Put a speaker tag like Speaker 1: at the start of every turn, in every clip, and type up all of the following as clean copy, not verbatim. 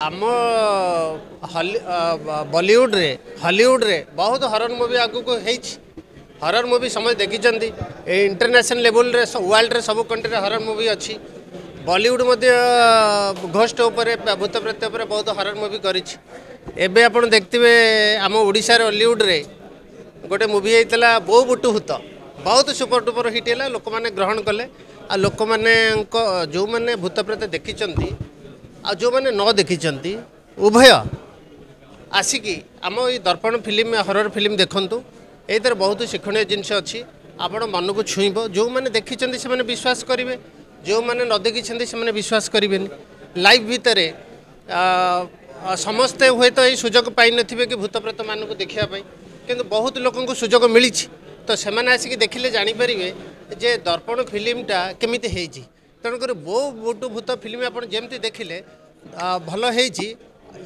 Speaker 1: आम बॉलीवुड रे हॉलीवुड रे बहुत हॉरर मूवी आगु को हॉरर मूवी समय देखी इंटरनेशनल लेवल रे वर्ल्ड रे सब कंट्री रे हॉरर मूवी अच्छी बॉलीवुड घोस्ट भूत प्रेत बहुत हॉरर मूवी करे आपण देखते आम ओडिशा हॉलीवुड रे गोटे मूवी होता बो बुटु भूत बहुत सुपर डुपर हिट है लोक मैंने ग्रहण कले आ लोक मैंने जो मैंने भूत प्रेत देखी आ जो मैंने न देखी उभय आसिकी आम ये दर्पण फिल्म हॉरर फिल्म देखंतु एतर बहुत शिक्षणीय जिनस अच्छी आपण मन को छुईब जो मैंने देखी से मैंने विश्वास करेंगे जो मैंने न देखी से मैंने विश्वास करेंगे लाइव भितर समस्ते हुए तो ये सुजोग पाई नथिबे कि भूत प्रेत मान को देखापी किंतु बहुत लोक सुजोग मिली तो से आसिक देखिले जानीपर जे दर्पण फिल्मटा केमिति हेजी तेणुकर बो बुटु भूत फिल्म आप जमी देखिले भल होती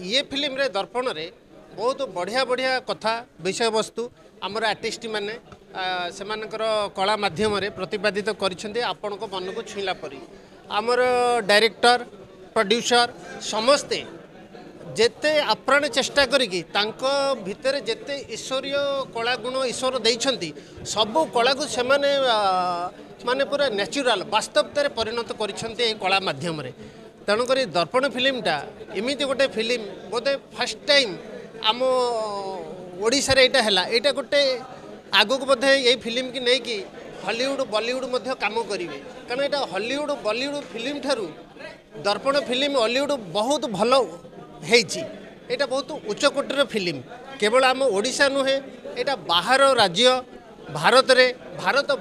Speaker 1: ये फिल्म रे दर्पण रे बहुत बढ़िया बढ़िया कथा विषय वस्तु आमर आर्टिस्ट माने सेमानकर कला माध्यम प्रतिपादित करिसेंती आपण को मन को छुईला परी आमर डायरेक्टर प्रोड्यूसर समस्ते जेते आप्राण चेष्टा करिकी तांको भितर जेते ईश्वरीय कला गुण ईश्वर देइछंती सब कला को से माने पूरा नेचुरल वास्तवता परिणत करिसेंती कला माध्यम रे तेणुक दर्पण फिल्मटा एमती गोटे फिल्म बोधे फर्स्ट टाइम आम ओडिशा रे एटा हैला एटा गोटे आगक बोधे ये फिल्म की नहीं कि हॉलीवुड बॉलीवुड मध्य काम करेंगे कारण यहाँ हॉलीवुड बॉलीवुड फिल्म ठारू दर्पण फिल्म हॉलीवुड बहुत भल होता बहुत उच्च कोटर फिल्म केवल आम ओडिशा नुहे यहाँ बाहर राज्य भारत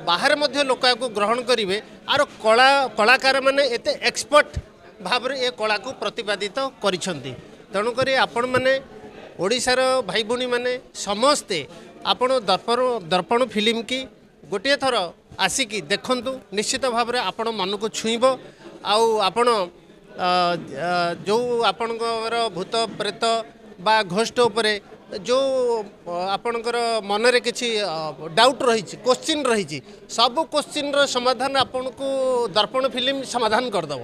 Speaker 1: बाहर मध्य लोक ग्रहण करेंगे आर कलाकार मैंने एते एक्सपर्ट भाव रे ये कला को प्रतिपादित करिसेंती तेणुक आपण मैंने ओडिशार भाई भूणी मैंने समस्ते आपण दर्पण फिल्म की गोटे थर आसिकी देखंतु निश्चित भाव में आपण मन को छुईब आपण जो आपणकर भूत प्रेत बा घोष्ट उपरे जो आपणकर मनरे किछि डाउट रही क्वेश्चन रही सब क्वेश्चन समाधान आपन को दर्पण फिल्म समाधान करदेव।